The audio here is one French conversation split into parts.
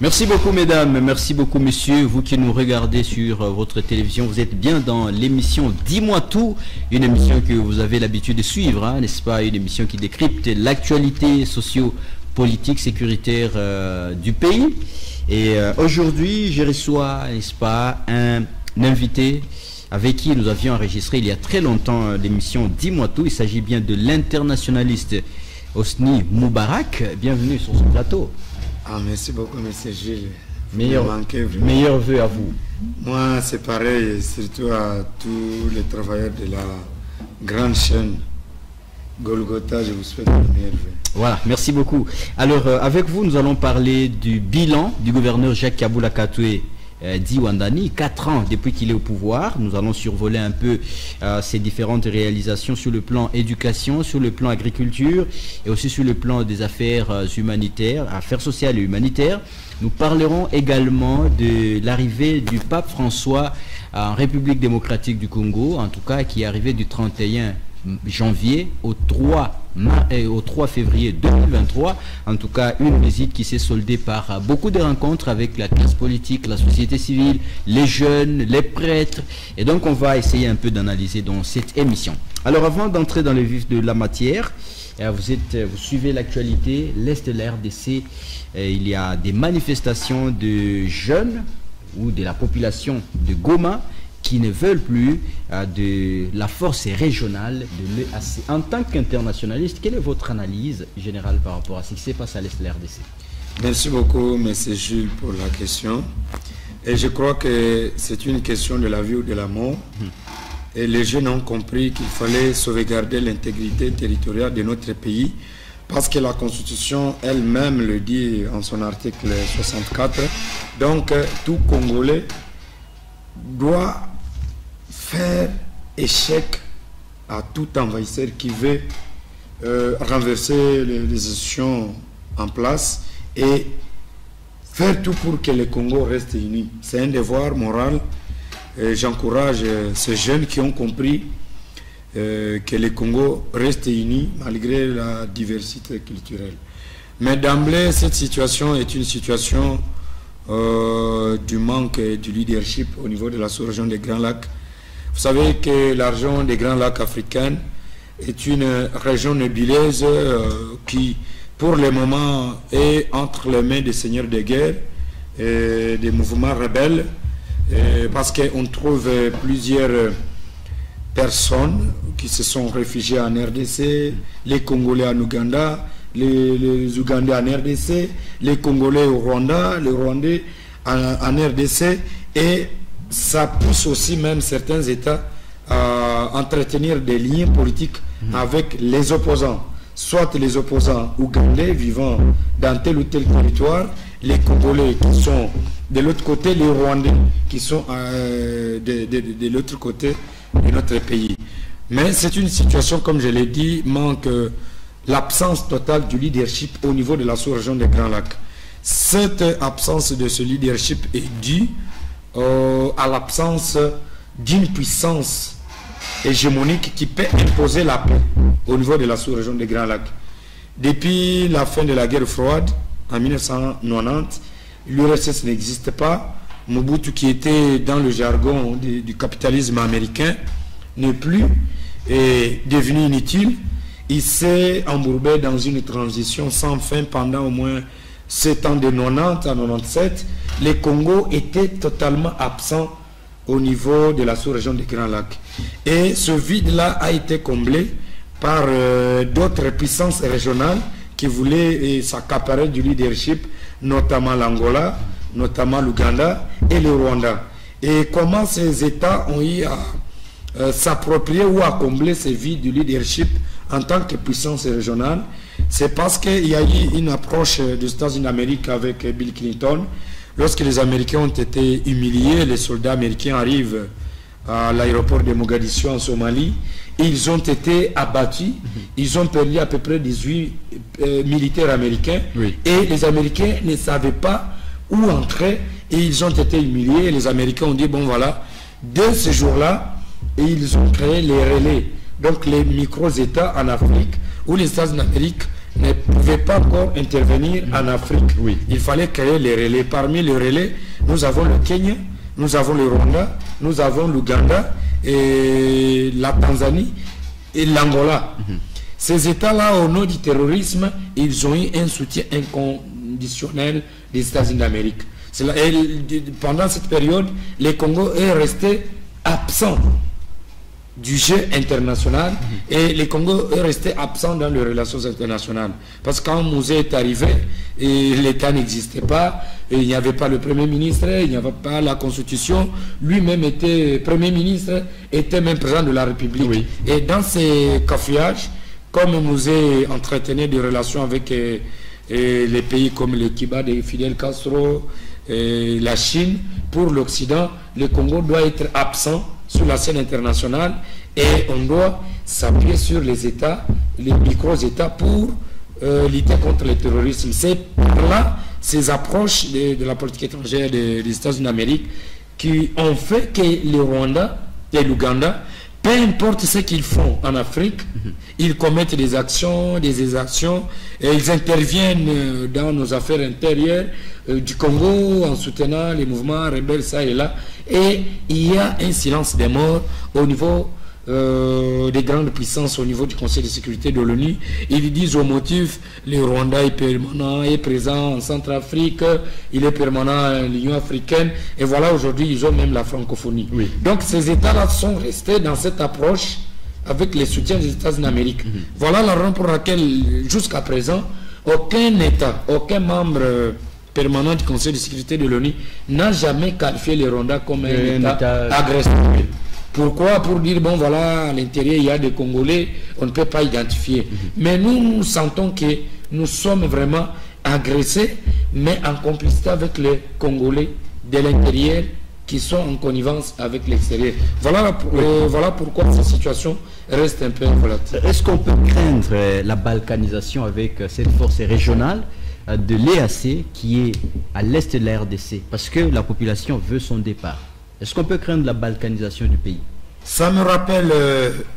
Merci beaucoup mesdames, merci beaucoup messieurs, vous qui nous regardez sur votre télévision, vous êtes bien dans l'émission Dis-moi tout, une émission que vous avez l'habitude de suivre, hein, n'est-ce pas, une émission qui décrypte l'actualité socio-politique, sécuritaire du pays. Et aujourd'hui, je reçois, n'est-ce pas, un invité avec qui nous avions enregistré il y a très longtemps l'émission Dis-moi tout. Il s'agit bien de l'internationaliste Hosni Moubarak. Bienvenue sur ce plateau. Ah, merci beaucoup, monsieur Gilles. Meilleurs vœux à vous. Moi, c'est pareil, surtout à tous les travailleurs de la grande chaîne Golgotha, je vous souhaite le meilleur vœu. Voilà, merci beaucoup. Alors, avec vous, nous allons parler du bilan du gouverneur Jacques Kaboula Katoué Diwandani, 4 ans depuis qu'il est au pouvoir. Nous allons survoler un peu ses différentes réalisations sur le plan éducation, sur le plan agriculture et aussi sur le plan des affaires humanitaires, affaires sociales et humanitaires. Nous parlerons également de l'arrivée du pape François en République démocratique du Congo, en tout cas qui est arrivé du 31 janvier au 3 février 2023. En tout cas, une visite qui s'est soldée par beaucoup de rencontres avec la classe politique, la société civile, les jeunes, les prêtres. Et donc, on va essayer un peu d'analyser dans cette émission. Alors, avant d'entrer dans le vif de la matière, vous suivez l'actualité, l'Est de la RDC. Il y a des manifestations de jeunes ou de la population de Goma qui ne veulent plus de la force régionale de l'EAC. En tant qu'internationaliste, quelle est votre analyse générale par rapport à ce qui se passe à l'Est de la RDC? Merci beaucoup, M. Jules, pour la question. Et je crois que c'est une question de la vie ou de la mort. Et les jeunes ont compris qu'il fallait sauvegarder l'intégrité territoriale de notre pays, parce que la Constitution elle-même le dit en son article 64. Donc, tout Congolais doit faire échec à tout envahisseur qui veut renverser les institutions en place et faire tout pour que le Congo reste uni. C'est un devoir moral. J'encourage ces jeunes qui ont compris que le Congo reste uni malgré la diversité culturelle. Mais d'emblée, cette situation est une situation du manque du leadership au niveau de la sous-région des Grands Lacs. Vous savez que la région des Grands Lacs africains est une région nébuleuse qui, pour le moment, est entre les mains des seigneurs de guerre et des mouvements rebelles, parce qu'on trouve plusieurs personnes qui se sont réfugiées en RDC, les Congolais en Ouganda, les Ougandais en RDC, les Congolais au Rwanda, les Rwandais en RDC, et ça pousse aussi même certains États à entretenir des liens politiques avec les opposants, soit les opposants ougandais vivant dans tel ou tel territoire, les Congolais qui sont de l'autre côté, les Rwandais qui sont de l'autre côté de notre pays. Mais c'est une situation, comme je l'ai dit, manque l'absence totale du leadership au niveau de la sous-région des Grands Lacs. Cette absence de ce leadership est due à l'absence d'une puissance hégémonique qui peut imposer la paix au niveau de la sous-région des Grands Lacs. Depuis la fin de la guerre froide, en 1990, l'URSS n'existe pas. Mobutu, qui était dans le jargon du capitalisme américain, n'est plus, est devenu inutile. Il s'est embourbé dans une transition sans fin pendant au moins 7 ans, de 90 à 97. Le Congo était totalement absent au niveau de la sous-région des Grands Lacs. Et ce vide-là a été comblé par d'autres puissances régionales qui voulaient s'accaparer du leadership, notamment l'Angola, notamment l'Ouganda et le Rwanda. Et comment ces États ont eu à s'approprier ou à combler ce vide du leadership en tant que puissance régionale? C'est parce qu'il y a eu une approche des États-Unis d'Amérique avec Bill Clinton. Lorsque les Américains ont été humiliés, les soldats américains arrivent à l'aéroport de Mogadiscio en Somalie, ils ont été abattus, ils ont perdu à peu près 18 militaires américains, et les Américains ne savaient pas où entrer, et ils ont été humiliés, et les Américains ont dit, bon voilà, dès ce jour-là, ils ont créé les relais, donc les micro-États en Afrique, où les États-Unis d'Amérique ne pouvaient pas encore intervenir en Afrique. Oui. Il fallait créer les relais. Parmi les relais, nous avons le Kenya, nous avons le Rwanda, nous avons l'Ouganda, et la Tanzanie et l'Angola. Ces États-là, au nom du terrorisme, ils ont eu un soutien inconditionnel des États-Unis d'Amérique. Pendant cette période, le Congo est resté absent du jeu international et le Congo est resté absent dans les relations internationales. Parce que quand Mouzé est arrivé, l'État n'existait pas, et il n'y avait pas le Premier ministre, il n'y avait pas la Constitution, lui-même était Premier ministre, était même président de la République. Oui. Et dans ces cafouillages, comme Mouzé entretenait des relations avec les pays comme le Cuba de Fidel Castro, et la Chine, pour l'Occident, le Congo doit être absent sur la scène internationale et on doit s'appuyer sur les États, les micro-États pour lutter contre le terrorisme. C'est par là ces approches de la politique étrangère des États-Unis d'Amérique qui ont fait que le Rwanda et l'Ouganda, peu importe ce qu'ils font en Afrique, ils commettent des actions, des exactions, et ils interviennent dans nos affaires intérieures du Congo en soutenant les mouvements rebelles ça et là. Et il y a un silence des morts au niveau des grandes puissances, au niveau du Conseil de sécurité de l'ONU. Ils disent au motif, le Rwanda est permanent, est présent en Centrafrique, il est permanent à l'Union africaine, et voilà, aujourd'hui, ils ont même la francophonie. Oui. Donc ces États-là sont restés dans cette approche avec les soutiens des États-Unis d'Amérique. Voilà la raison pour laquelle, jusqu'à présent, aucun État, aucun membre permanent du Conseil de sécurité de l'ONU n'a jamais qualifié le Rwanda comme un État agresseur. Pourquoi? Pour dire, bon voilà, à l'intérieur il y a des Congolais, on ne peut pas identifier. Mais nous sentons que nous sommes vraiment agressés, mais en complicité avec les Congolais de l'intérieur qui sont en connivence avec l'extérieur. Voilà, voilà pourquoi cette situation reste un peu volatile. Est-ce qu'on peut craindre la balkanisation avec cette force régionale de l'EAC qui est à l'est de la RDC? Parce que la population veut son départ. Est-ce qu'on peut craindre la balkanisation du pays? Ça me rappelle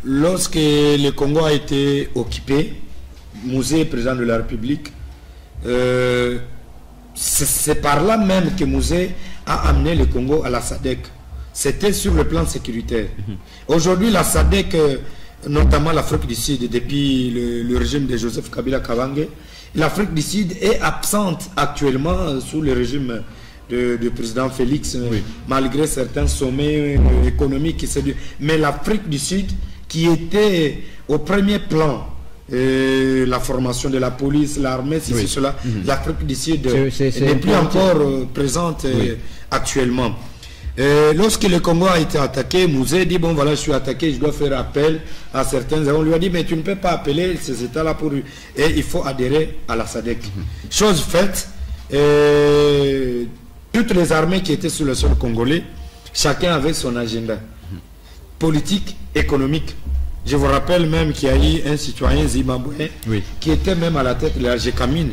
lorsque le Congo a été occupé, Mouzé, président de la République, c'est par là même que Mouzé a amené le Congo à la SADC. C'était sur le plan sécuritaire. Aujourd'hui, la SADC, notamment l'Afrique du Sud, depuis le régime de Joseph Kabila Kabange, l'Afrique du Sud est absente actuellement sous le régime du président Félix, oui, malgré certains sommets économiques qui séduisent. Mais l'Afrique du Sud, qui était au premier plan, la formation de la police, l'armée, ceci, cela, l'Afrique du Sud n'est plus encore présente actuellement. Lorsque le Congo a été attaqué, Mouzé dit, bon voilà, je suis attaqué, je dois faire appel à certains. On lui a dit, mais tu ne peux pas appeler ces États-là pour... Et il faut adhérer à la SADC. Chose faite, toutes les armées qui étaient sur le sol congolais, chacun avait son agenda politique, économique. Je vous rappelle même qu'il y a eu un citoyen zimbabwéen qui était même à la tête de la GECAMINE.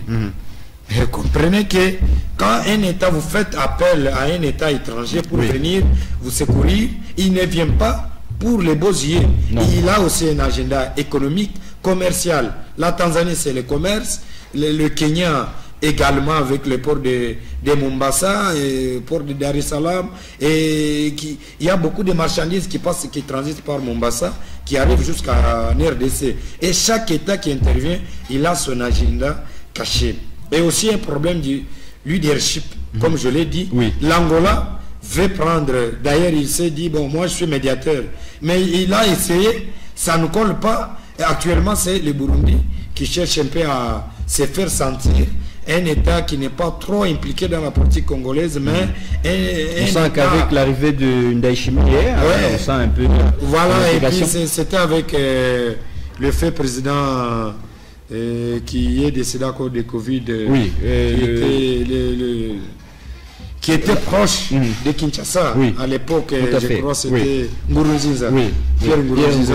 Comprenez que quand un État, vous faites appel à un État étranger pour venir vous secourir, il ne vient pas pour les beaux yeux. Il a aussi un agenda économique, commercial. La Tanzanie, c'est le commerce. Le Kenya également avec le port de Mombasa et le port de Dar es Salaam. Et il y a beaucoup de marchandises qui passent, qui transitent par Mombasa, qui arrivent jusqu'à RDC. Et chaque État qui intervient, il a son agenda caché. Et aussi un problème du leadership, comme je l'ai dit. L'Angola veut prendre, d'ailleurs il s'est dit, bon moi je suis médiateur, mais il a essayé, ça ne colle pas. Et actuellement c'est le Burundi qui cherche un peu à se faire sentir un État qui n'est pas trop impliqué dans la politique congolaise, mais on sent qu'avec l'arrivée de Ndayishimiye, on sent un peu... Voilà, et puis c'était avec le fait président... qui est décédé à cause de Covid, qui était proche de Kinshasa à l'époque, je crois c'était Nkurunziza, Pierre Nkurunziza.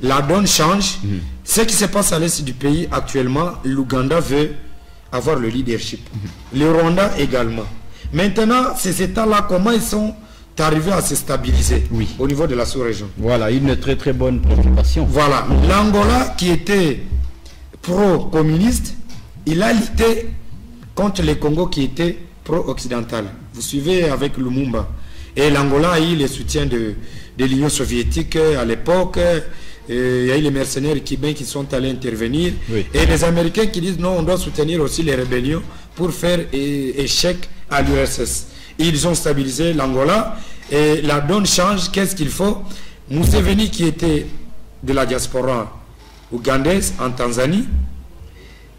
La donne change. Ce qui se passe à l'est du pays actuellement, l'Ouganda veut avoir le leadership. Le Rwanda également. Maintenant, ces États-là, comment ils sont arrivés à se stabiliser au niveau de la sous-région? Voilà, une très très bonne préoccupation. Voilà, l'Angola qui était pro-communiste, il a lutté contre le Congo qui était pro-occidental. Vous suivez avec Lumumba. Et l'Angola a eu le soutien de l'Union soviétique à l'époque. Il y a eu les mercenaires cubains qui sont allés intervenir. Oui. Et les Américains qui disent non, on doit soutenir aussi les rébellions pour faire échec à l'URSS. Ils ont stabilisé l'Angola et la donne change. Qu'est-ce qu'il faut? Museveni, qui était de la diaspora ougandaise en Tanzanie,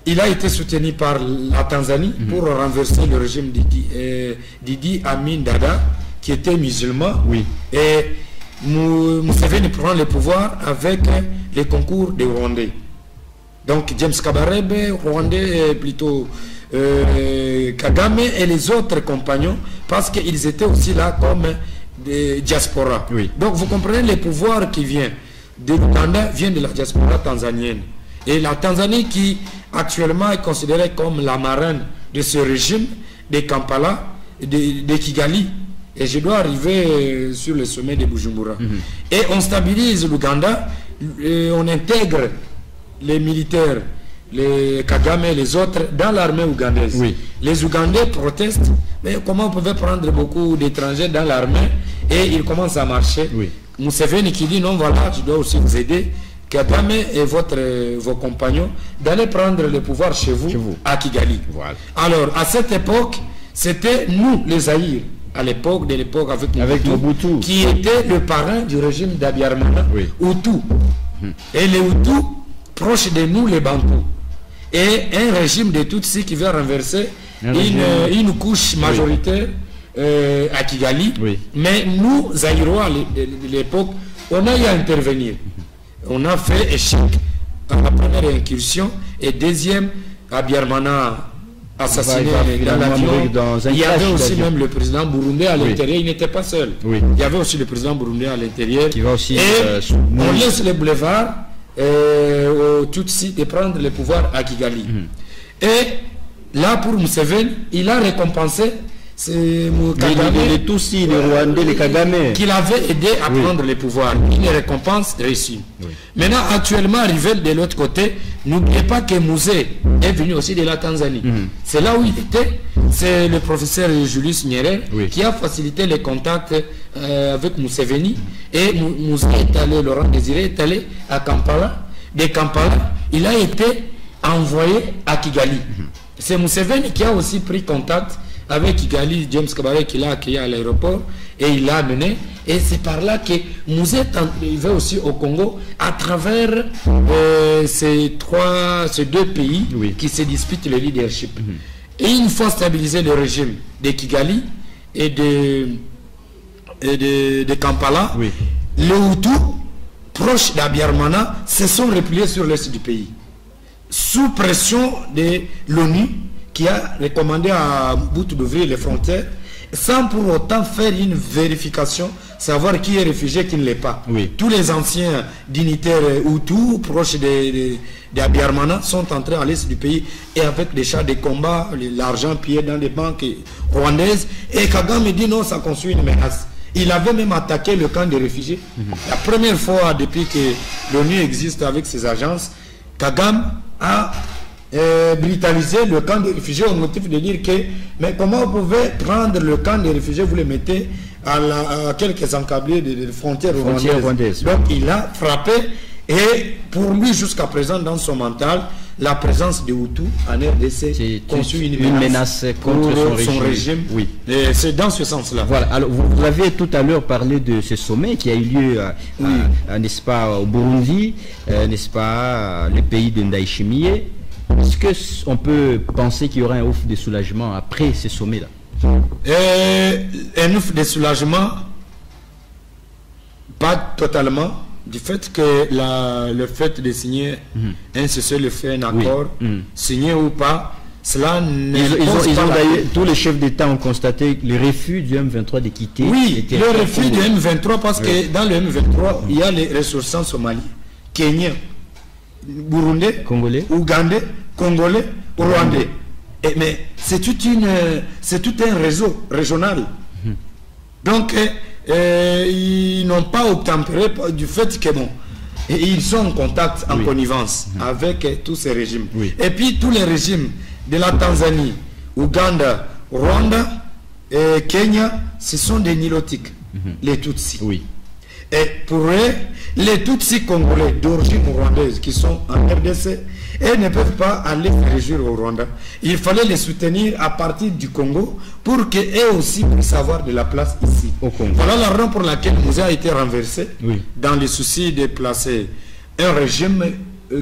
il a été soutenu par la Tanzanie pour renverser le régime d'Idi Amin Dada, qui était musulman. Oui. Et Museveni prend le pouvoir avec les concours des Rwandais. Donc James Kabarebe, Rwandais, plutôt Kagame et les autres compagnons, parce qu'ils étaient aussi là comme des diaspora. Oui. Donc vous comprenez, le pouvoir qui vient de l'Ouganda vient de la diaspora tanzanienne. Et la Tanzanie, qui actuellement est considérée comme la marraine de ce régime de Kampala, de Kigali. Et je dois arriver sur le sommet de Bujumbura. Et on stabilise l'Ouganda, on intègre les militaires, les Kagame et les autres dans l'armée ougandaise. Oui. Les Ougandais protestent, mais comment on pouvait prendre beaucoup d'étrangers dans l'armée, et ils commencent à marcher. Oui. Museveni qui dit non, voilà, je dois aussi vous aider, Kagame et vos compagnons, d'aller prendre le pouvoir chez vous. À Kigali. Voilà. Alors, à cette époque, c'était nous, les Zaïre, à l'époque avec Mobutu, qui était le parrain du régime d'Abiyarimana, oui. Hutu. Et les Hutus, proches de nous, les Bantous. Et un régime de Tutsis qui veut renverser une couche majoritaire à Kigali. Oui. Mais nous, Zaïrois, à l'époque, on a eu à intervenir. On a fait échec à la première incursion, et deuxième, Abiyarimana assassiné dans l'avion. Il y avait aussi même le président burundais à l'intérieur, il n'était pas seul. Oui. Il y avait aussi le président burundais à l'intérieur. Qui va aussi, et on laisse les boulevards aux Tutsis de prendre le pouvoir à Kigali. Et là, pour Museveni, il a récompensé les Tutsis, les Rwandais, les Kagame, qu'il avait aidé à prendre le pouvoir. Une récompense réussie. Oui. Maintenant, actuellement, arrivé de l'autre côté, n'oubliez pas que Musée est venu aussi de la Tanzanie. C'est là où il était. C'est le professeur Julius Nyerere qui a facilité les contacts avec Museveni. Et Musée est allé, Laurent Désiré est allé à Kampala. De Kampala, il a été envoyé à Kigali. C'est Museveni qui a aussi pris contact avec Kigali, James Kabarebe, qui l'a accueilli à l'aéroport et il l'a amené. Et c'est par là que Musée va aussi au Congo à travers ces deux pays qui se disputent le leadership. Et une fois stabilisé le régime de Kigali et de Kampala, les Hutus, proches d'Abiyarimana, se sont repliés sur l'est du pays. Sous pression de l'ONU, qui a recommandé à Mobutu d'ouvrir les frontières, sans pour autant faire une vérification, savoir qui est réfugié, qui ne l'est pas. Tous les anciens dignitaires Hutus, proches d'Abiyarimana, sont entrés à l'est du pays, et avec des chars de combat, l'argent pillé dans les banques rwandaises, et Kagame dit non, ça constitue une menace. Il avait même attaqué le camp des réfugiés. La première fois depuis que l'ONU existe avec ses agences, Kagame a brutaliser le camp des réfugiés au motif de dire que mais comment vous pouvez prendre le camp des réfugiés, vous le mettez à quelques encablés de frontières rwandaises. Donc il a frappé, et pour lui jusqu'à présent dans son mental, la présence des Hutus en RDC constitue une menace contre son régime. C'est dans ce sens-là. Voilà. Alors vous avez tout à l'heure parlé de ce sommet qui a eu lieu n'est-ce pas, au Burundi, n'est-ce pas, le pays de Ndayishimiye. Est-ce qu'on peut penser qu'il y aura un ouf de soulagement après ce sommet-là? Un ouf de soulagement, pas totalement, du fait que le fait de signer un cessez-le-feu, un accord, signé ou pas, cela tous les chefs d'État ont constaté le refus du M23 de quitter. Le refus du M23, parce que dans le M23, il y a les ressortissants somaliens, kenyans, burundais, congolais, ougandais, congolais, rwandais. Mais c'est tout un réseau régional. Donc, ils n'ont pas obtempéré du fait que bon, Et ils sont en contact, en connivence avec tous ces régimes. Et puis tous les régimes de la Tanzanie, Ouganda, Rwanda et Kenya, ce sont des nilotiques, les Tutsis. Et pour eux, les Tutsis congolais d'origine rwandaise qui sont en RDC, et ne peuvent pas aller se réjouir au Rwanda. Il fallait les soutenir à partir du Congo pour qu'eux aussi puissent avoir de la place ici. Voilà la raison pour laquelle Mouzé a été renversé dans le souci de placer un régime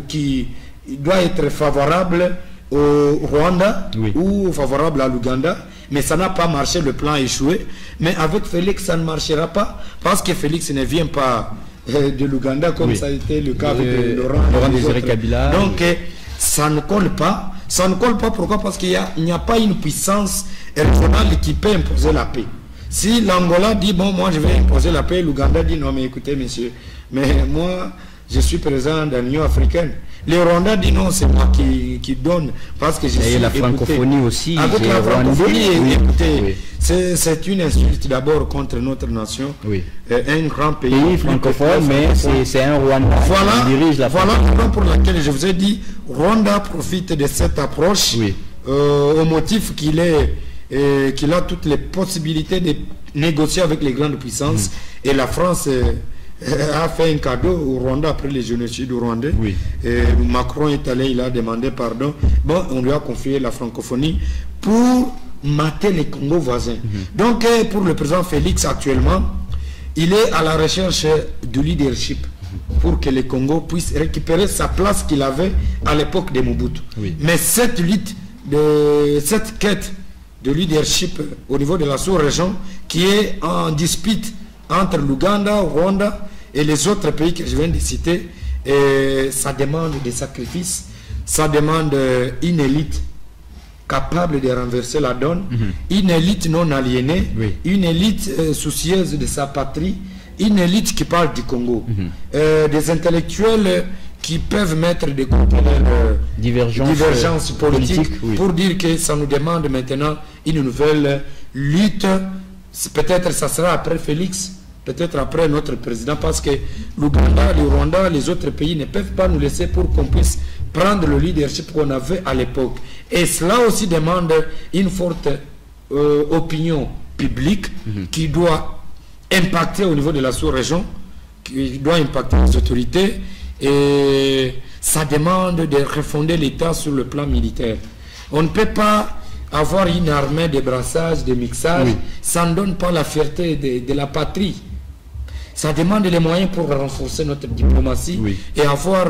qui doit être favorable au Rwanda ou favorable à l'Ouganda. Mais ça n'a pas marché, le plan a échoué. Mais avec Félix, ça ne marchera pas parce que Félix ne vient pas de l'Ouganda comme ça a été le cas avec Laurent Désiré Kabila. Donc ça ne colle pas. Ça ne colle pas, pourquoi? Parce qu'il n'y a pas une puissance régionale qui peut imposer la paix. Si l'Angola dit bon, moi je vais imposer la paix, l'Ouganda dit non mais écoutez monsieur, mais moi je suis président de l'Union africaine. Le Rwanda dit non, c'est moi qui donne parce que je suis. Et la francophonie aussi. Avec la francophonie, écoutez, c'est une insulte d'abord contre notre nation. Un grand pays francophone, mais c'est un Rwanda qui dirige la francophonie. Voilà la raison pour laquelle je vous ai dit, Rwanda profite de cette approche au motif qu'il a toutes les possibilités de négocier avec les grandes puissances. Et la France a fait un cadeau au Rwanda après les génocides rwandais. Et Macron est allé, il a demandé pardon. Bon, on lui a confié la francophonie pour mater les Congos voisins. Donc pour le président Félix actuellement, il est à la recherche du leadership pour que le Congo puisse récupérer sa place qu'il avait à l'époque de Mobutu. Mais cette lutte, cette quête de leadership au niveau de la sous-région qui est en dispute entre l'Ouganda, Rwanda et les autres pays que je viens de citer, et ça demande des sacrifices, ça demande une élite capable de renverser la donne, une élite non aliénée, une élite soucieuse de sa patrie, une élite qui parle du Congo, des intellectuels qui peuvent mettre de côté leurs divergences politiques pour dire que ça nous demande maintenant une nouvelle lutte. Peut-être ça sera après Félix, peut-être après notre président, parce que l'Ouganda, le Rwanda, les autres pays ne peuvent pas nous laisser pour qu'on puisse prendre le leadership qu'on avait à l'époque. Et cela aussi demande une forte opinion publique qui doit impacter au niveau de la sous-région, qui doit impacter les autorités, et ça demande de refonder l'État sur le plan militaire. On ne peut pas avoir une armée de brassage, de mixage, ça ne donne pas la fierté de la patrie. Ça demande les moyens pour renforcer notre diplomatie et avoir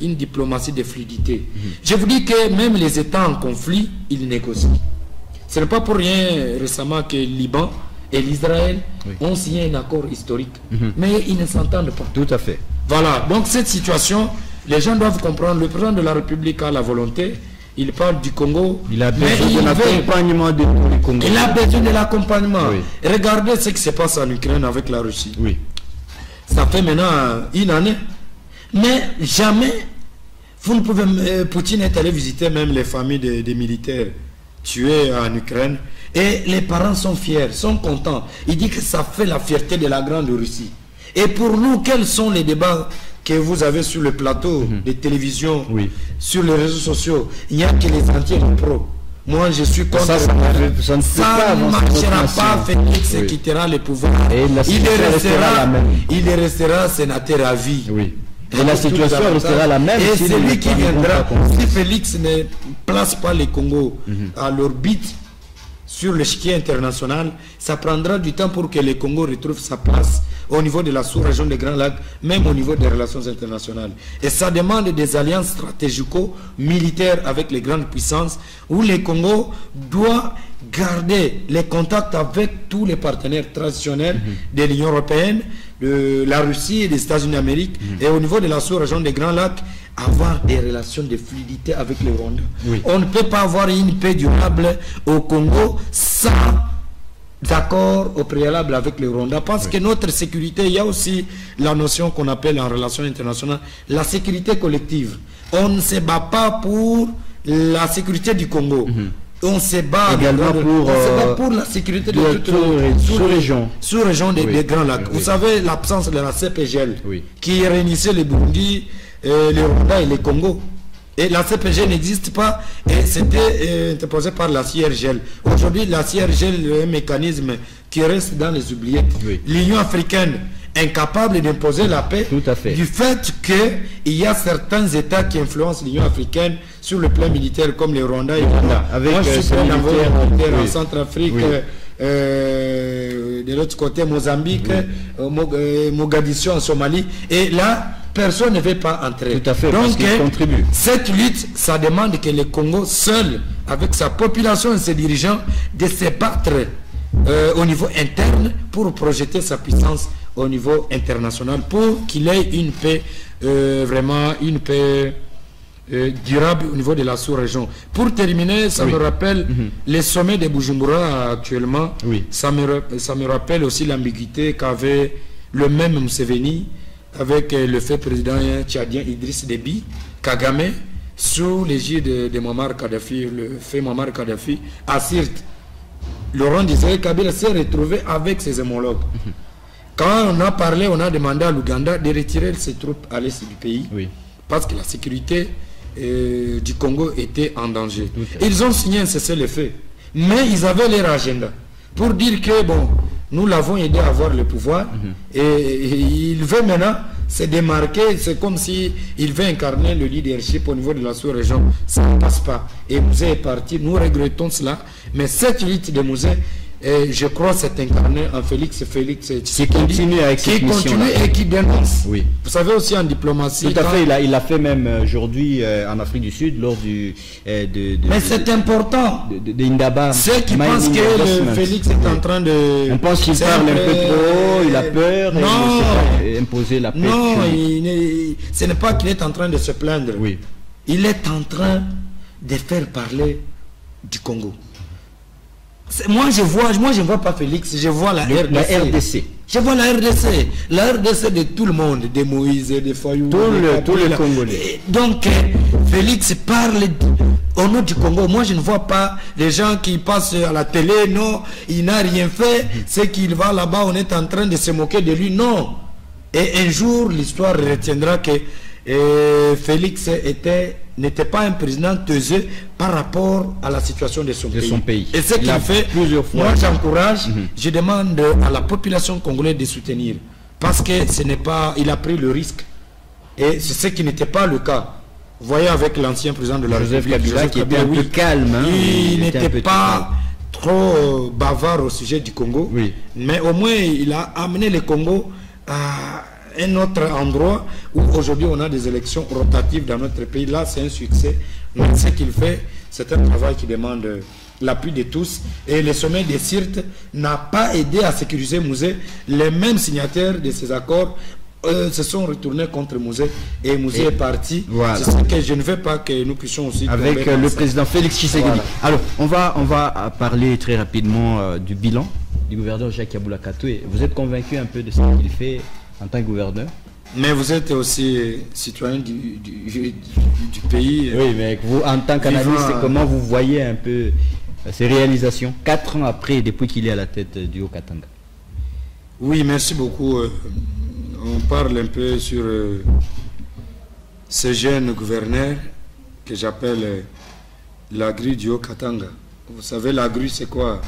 une diplomatie de fluidité. Je vous dis que même les États en conflit, ils négocient. Ce n'est pas pour rien récemment que le Liban et l'Israël ont signé un accord historique. Mais ils ne s'entendent pas. Tout à fait. Voilà, donc cette situation, les gens doivent comprendre. Le président de la République a la volonté. Il parle du Congo. Il a besoin de l'accompagnement du Congo. Il a besoin de l'accompagnement. Regardez ce qui se passe en Ukraine avec la Russie. Ça fait maintenant une année. Mais jamais, vous ne pouvez... Poutine est allé visiter même les familles des militaires tués en Ukraine. Et les parents sont fiers, sont contents. Il dit que ça fait la fierté de la grande Russie. Et pour nous, quels sont les débats que vous avez sur le plateau de télévision, sur les réseaux sociaux? Il n'y a que les anti-pro. Moi, je suis contre. Ça ne marchera pas. Félix quittera le pouvoir. Il restera sénateur à vie. Et la situation restera la même. Et celui qui viendra, si Félix ne place pas le Congo à l'orbite sur l'échiquier international, ça prendra du temps pour que le Congo retrouve sa place au niveau de la sous-région des Grands Lacs, même au niveau des relations internationales. Et ça demande des alliances stratégico-militaires avec les grandes puissances, où le Congo doit garder les contacts avec tous les partenaires traditionnels de l'Union européenne, de la Russie et des États-Unis d'Amérique, et au niveau de la sous-région des Grands Lacs, avoir des relations de fluidité avec le Rwanda. On ne peut pas avoir une paix durable au Congo sans d'accord au préalable avec le Rwanda, parce que notre sécurité, il y a aussi la notion qu'on appelle en relation internationale la sécurité collective. On ne se bat pas pour la sécurité du Congo. On se bat également pour la sécurité de toute la sous-région. Sous-région des Grands Lacs. Vous savez, l'absence de la CPGL qui réunissait les Burundi, les Rwanda et les Congo. Et la CPG n'existe pas et c'était interposé par la CIRGL. Aujourd'hui, la CIRGL est un mécanisme qui reste dans les oubliettes. L'Union africaine, incapable d'imposer la paix, du fait qu'il y a certains États qui influencent l'Union africaine sur le plan militaire, comme les Rwanda et Rwanda. Moi, je suis militaire en Centrafrique, de l'autre côté, Mozambique, Mogadiscio en Somalie. Et là, personne ne veut pas entrer. Tout à fait, donc, contribue. Cette lutte, ça demande que le Congo seul, avec sa population et ses dirigeants, de se battre au niveau interne pour projeter sa puissance au niveau international, pour qu'il ait une paix, vraiment une paix durable au niveau de la sous-région. Pour terminer, ça me rappelle les sommets de Bujumbura actuellement. Ça me rappelle aussi l'ambiguïté qu'avait le même Museveni avec le fait président tchadien Idriss Déby, Kagame, sous l'égide de Muammar Kadhafi, le fait Muammar Kadhafi, à Sirte. Laurent Désiré Kabila s'est retrouvé avec ses homologues. Quand on a parlé, on a demandé à l'Ouganda de retirer ses troupes à l'est du pays, parce que la sécurité du Congo était en danger. Ils ont signé un cessez-le-feu, mais ils avaient leur agenda pour dire que, bon, nous l'avons aidé à avoir le pouvoir et il veut maintenant se démarquer. C'est comme si il veut incarner le leadership au niveau de la sous-région. Ça ne passe pas. Et Mouzé est parti. Nous regrettons cela. Mais cette lutte de Mouzé, je crois, c'est incarné en Félix qui continue avec cette mission et qui dénonce. Vous savez aussi en diplomatie. Tout à fait. Il a fait même aujourd'hui en Afrique du Sud lors du. Mais c'est important. De Indaba. Ceux qui pensent que Félix est en train de. On pense qu'il parle un peu trop. Il a peur. Non. Et imposer la paix. Non, ce n'est pas qu'il est en train de se plaindre. Il est en train de faire parler du Congo. Moi je ne vois pas Félix, je vois la RDC. Je vois la RDC. La RDC de tout le monde, de Moïse, de Fayou, tous les Congolais. Donc Félix parle au nom du Congo. Moi je ne vois pas les gens qui passent à la télé, non, il n'a rien fait, c'est qu'il va là-bas, on est en train de se moquer de lui, non. Et un jour l'histoire retiendra que Félix n'était pas un président taiseux par rapport à la situation de son pays. Et ce qu'il fait, moi j'encourage, je demande à la population congolaise de soutenir. Parce que ce n'est pas, il a pris le risque. Et c'est ce qui n'était pas le cas. Vous voyez avec l'ancien président de la République, Kabila, qui était un peu calme. Il n'était pas trop bavard au sujet du Congo. Mais au moins, il a amené le Congo à un autre endroit où aujourd'hui on a des élections rotatives dans notre pays. Là c'est un succès. Mais ce qu'il fait, c'est un travail qui demande l'appui de tous. Et le sommet de Sirte n'a pas aidé à sécuriser Mouzé. Les mêmes signataires de ces accords se sont retournés contre Mouzé et Mouzé est parti. C'est ce que je ne veux pas que nous puissions aussi avec le président Félix Tshisekedi. Alors on va parler très rapidement du bilan du gouverneur Jacques Yabula Kato. Vous êtes convaincu un peu de ce qu'il fait en tant que gouverneur? Mais vous êtes aussi citoyen du pays. Oui, mais vous, en tant qu'analyste, comment vous voyez un peu ces réalisations 4 ans après, depuis qu'il est à la tête du Haut-Katanga? Oui, merci beaucoup. On parle un peu sur ce jeune gouverneur que j'appelle la grue du Haut-Katanga. Vous savez, la grue, c'est quoi?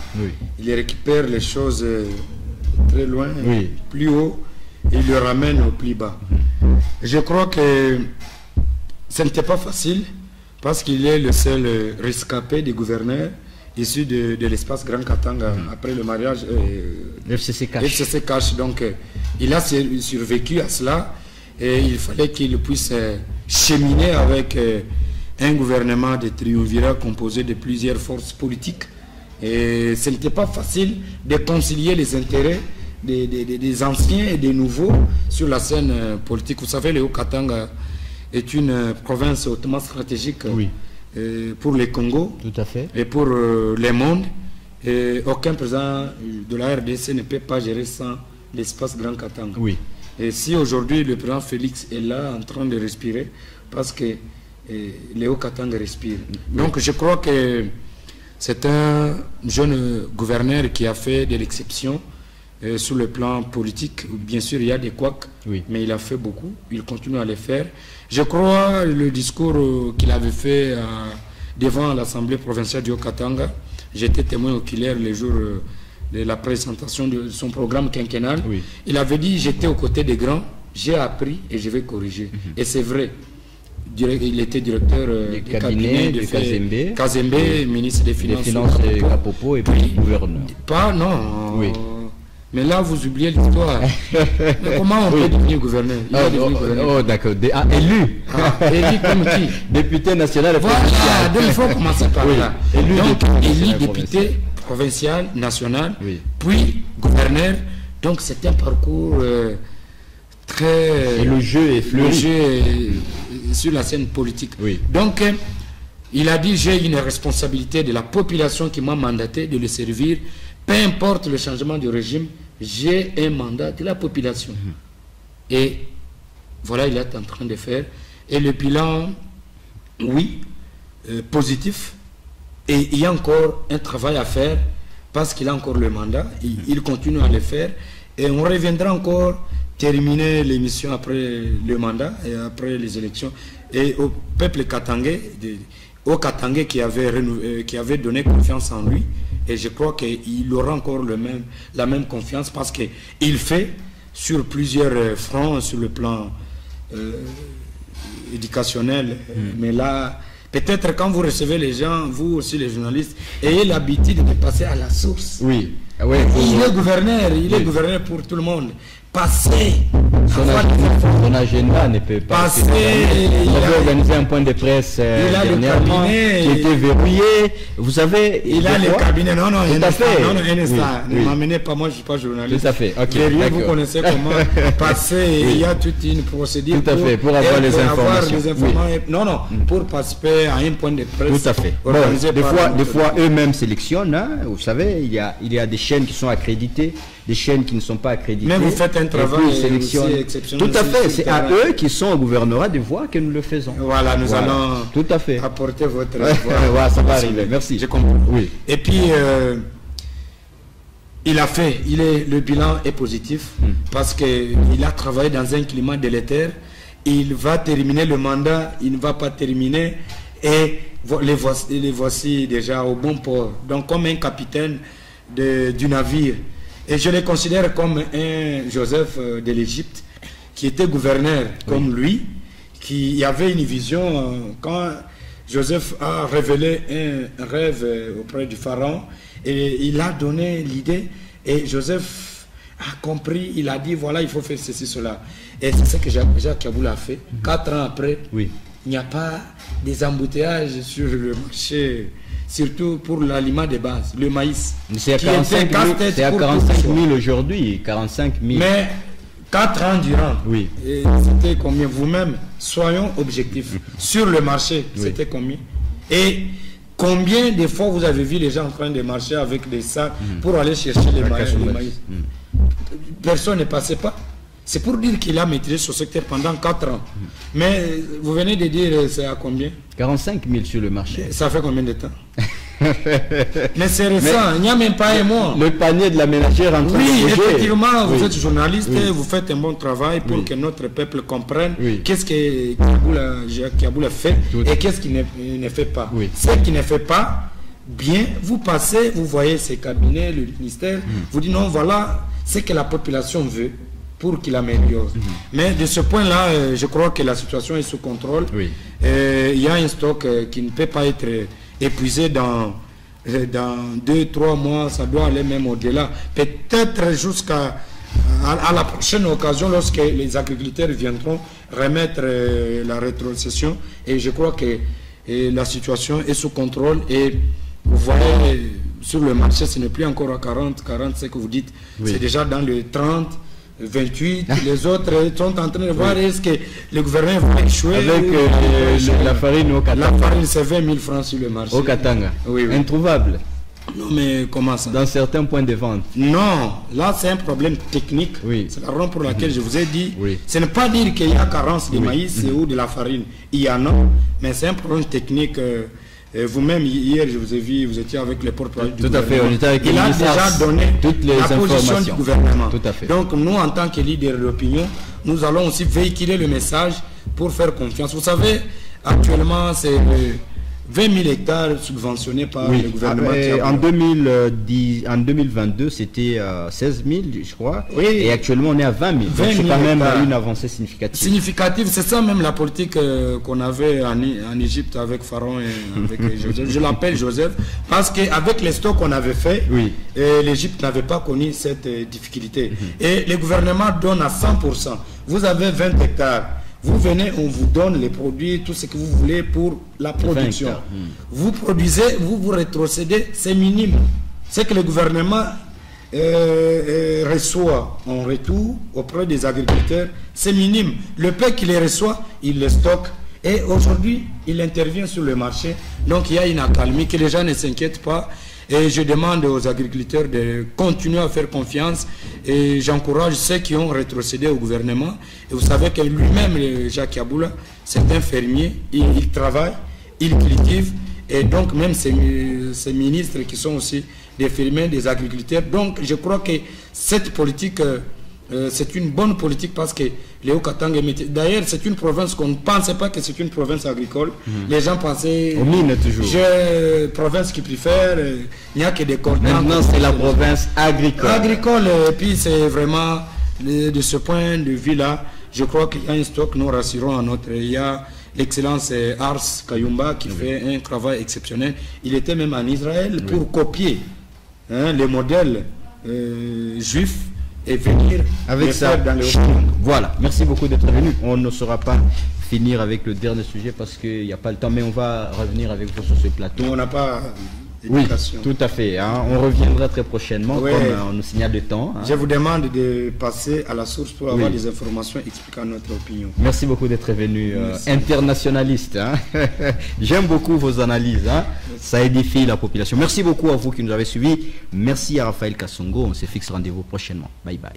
Il récupère les choses très loin, plus haut, et il le ramène au plus bas. Je crois que ce n'était pas facile parce qu'il est le seul rescapé des gouverneurs issus de l'espace Grand Katanga après le mariage FCC Cash. Donc il a survécu à cela et il fallait qu'il puisse cheminer avec un gouvernement de triumvirat composé de plusieurs forces politiques. Et ce n'était pas facile de concilier les intérêts des anciens et des nouveaux sur la scène politique. Vous savez, le Haut-Katanga est une province hautement stratégique pour les Congo. Tout à fait. Et pour le monde. Et aucun président de la RDC ne peut pas gérer sans l'espace Grand Katanga. Et si aujourd'hui le président Félix est là en train de respirer, parce que le Haut-Katanga respire. Donc je crois que C'est un jeune gouverneur qui a fait de l'exception sur le plan politique. Bien sûr, il y a des couacs, oui, mais il a fait beaucoup. Il continue à les faire. Je crois le discours qu'il avait fait devant l'Assemblée provinciale du Haut-Katanga, j'étais témoin oculaire les jours de la présentation de son programme quinquennal. oui. Il avait dit, j'étais aux côtés des grands, j'ai appris et je vais corriger. Et c'est vrai. Il était directeur du cabinet de Kazembe, Kazembe, oui, ministre des des Finances, Finances de Kapopo et puis gouverneur. Pas, non. Oui. Mais là, vous oubliez l'histoire. Mais comment on peut devenir gouverneur? Il est devenu gouverneur. Oh, d'accord. Élu. Élu comme qui? Député national et Voilà, provincial. donc il faut commencer par Oui. là. Élu Donc, député élu national, député provincial, national, Oui. puis gouverneur. Donc, c'est un parcours très... Et le jeu est fleuri. Le jeu est sur la scène politique. Oui. Donc, il a dit, j'ai une responsabilité de la population qui m'a mandaté de le servir. Peu importe le changement de régime, j'ai un mandat de la population. Et voilà, il est en train de faire. Et le bilan, oui, positif. Et il y a encore un travail à faire parce qu'il a encore le mandat. Il continue à le faire. Et on reviendra encore terminer l'émission après le mandat et après les élections. Et au peuple katangais, au Katangais qui avait donné confiance en lui. Et je crois qu'il aura encore la même confiance parce qu'il fait sur plusieurs fronts, sur le plan éducationnel. Mais là, peut-être quand vous recevez les gens, vous aussi les journalistes, ayez l'habitude de passer à la source. Oui. Ah ouais, Il est gouverneur, il est gouverneur pour tout le monde. Passez. Son agenda ne peut pas. Passer. Il avait organisé un point de presse dernièrement qui était verrouillé. Vous savez. Il a le cabinet. Non, non, tout à fait. Non, non, Oui. ne m'amenez pas, moi je ne suis pas journaliste. Tout à fait. Ok. Verrouillé, vous connaissez comment passer. Oui. Il y a toute une procédure. Tout à fait. Pour avoir les informations. Oui. Non, non, pour participer à un point de presse. Tout à fait. Bon, des fois eux-mêmes sélectionnent. Hein, vous savez, il y a des chaînes qui sont accréditées, des chaînes qui ne sont pas accréditées. Mais vous faites un travail exceptionnel. Tout à fait. C'est à eux qui sont au gouvernorat de voir que nous le faisons. Voilà, nous allons tout à fait apporter votre voix. Ça va arriver. Merci. J'ai compris. Oui. Et puis, le bilan est positif parce qu'il a travaillé dans un climat délétère. Il va terminer le mandat, il ne va pas terminer. Et les voici déjà au bon port. Donc, comme un capitaine du navire. Et je les considère comme un Joseph de l'Égypte qui était gouverneur comme lui, qui avait une vision quand Joseph a révélé un rêve auprès du pharaon et il a donné l'idée et Joseph a compris, il a dit voilà il faut faire ceci, cela. Et c'est ce que Jacques Kaboul a fait. 4 ans après, il n'y a pas des embouteillages sur le marché, surtout pour l'aliment de base, le maïs. C'est à 45 000 aujourd'hui, 45 000. Mais 4 ans durant, oui. C'était combien? Vous-même, soyons objectifs. Sur le marché, c'était combien? Et combien de fois vous avez vu les gens en train de marcher avec des sacs pour aller chercher les maïs? Personne ne passait pas. C'est pour dire qu'il a maîtrisé ce secteur pendant 4 ans. Mais vous venez de dire c'est à combien? 45 000 sur le marché. Ça fait combien de temps? Mais c'est récent, il n'y a même pas un mois. Le panier de la ménagère en train de bouger. Effectivement, vous êtes journaliste, vous faites un bon travail pour que notre peuple comprenne qu'est-ce que Kaboul a fait et qu'est-ce qu'il ne fait pas. Ce qu'il ne fait pas, bien, vous passez, vous voyez ces cabinets, le ministère, vous dites non, voilà ce que la population veut pour qu'il améliore. Mais de ce point-là, je crois que la situation est sous contrôle. Il y a un stock qui ne peut pas être épuisé dans 2-3 mois, ça doit aller même au-delà. Peut-être jusqu'à la prochaine occasion, lorsque les agriculteurs viendront remettre la rétrocession. Et je crois que la situation est sous contrôle. Et vous voyez, sur le marché, ce n'est plus encore à 40, ce que vous dites. C'est déjà dans le 30. 28, les autres sont en train de voir est-ce que le gouvernement va échouer avec la farine au Katanga. La farine c'est 20 000 francs sur le marché. Au Katanga. Introuvable. Non mais comment ça? Dans certains points de vente. Non, là c'est un problème technique. C'est la raison pour laquelle je vous ai dit. Ce n'est pas dire qu'il y a carence de maïs ou de la farine. Il y en a, mais c'est un problème technique Vous-même, hier, je vous ai vu, vous étiez avec les porte-parole du gouvernement. Tout à fait, on était avec il a déjà donné toutes les la position du gouvernement. Tout à fait. Donc, nous, en tant que leader d'opinion, nous allons aussi véhiculer le message pour faire confiance. Vous savez, actuellement, c'est 20 000 hectares subventionnés par le gouvernement. En 2022, c'était 16 000, je crois. Oui. Et actuellement, on est à 20 000. Donc, c'est quand même une avancée significative. Significative, c'est ça même la politique qu'on avait en Égypte avec Pharaon et avec Joseph. Je l'appelle Joseph parce qu'avec les stocks qu'on avait fait, l'Égypte n'avait pas connu cette difficulté. Et le gouvernement donne à 100%. Vous avez 20 hectares. Vous venez, on vous donne les produits, tout ce que vous voulez pour la production. Vous produisez, vous rétrocédez, c'est minime. C'est que le gouvernement reçoit en retour auprès des agriculteurs, c'est minime. Le peu qu'il les reçoit, il les stocke. Et aujourd'hui, il intervient sur le marché. Donc il y a une accalmie, que les gens ne s'inquiètent pas. Et je demande aux agriculteurs de continuer à faire confiance. Et j'encourage ceux qui ont rétrocédé au gouvernement. Et vous savez que lui-même, Jacques Yaboula, c'est un fermier. Il travaille, il cultive. Et donc même ces ministres qui sont aussi des fermiers, des agriculteurs. Donc je crois que cette politique, c'est une bonne politique parce que Léo Katanga, d'ailleurs c'est une province qu'on ne pensait pas que c'est une province agricole. Les gens pensaient aux mines toujours. Province qui préfère, il n'y a que des contenants. Maintenant c'est la province agricole. Agricole, et puis c'est vraiment de ce point de vue là, je crois qu'il y a un stock, nous rassurons à notre. Il y a l'excellence Ars Kayumba qui fait un travail exceptionnel. Il était même en Israël pour copier les modèles juifs et venir avec ça dans le Voilà, merci beaucoup d'être venu. On ne saura pas finir avec le dernier sujet parce qu'il n'y a pas le temps, mais on va revenir avec vous sur ce plateau. On n'a pas d'éducation. Oui, tout à fait. On reviendra très prochainement comme on nous signale le temps. Je vous demande de passer à la source pour avoir des informations expliquant notre opinion. Merci beaucoup d'être venu, internationaliste. J'aime beaucoup vos analyses. Ça édifie la population. Merci beaucoup à vous qui nous avez suivis. Merci à Raphaël Kassongo. On se fixe rendez-vous prochainement. Bye bye.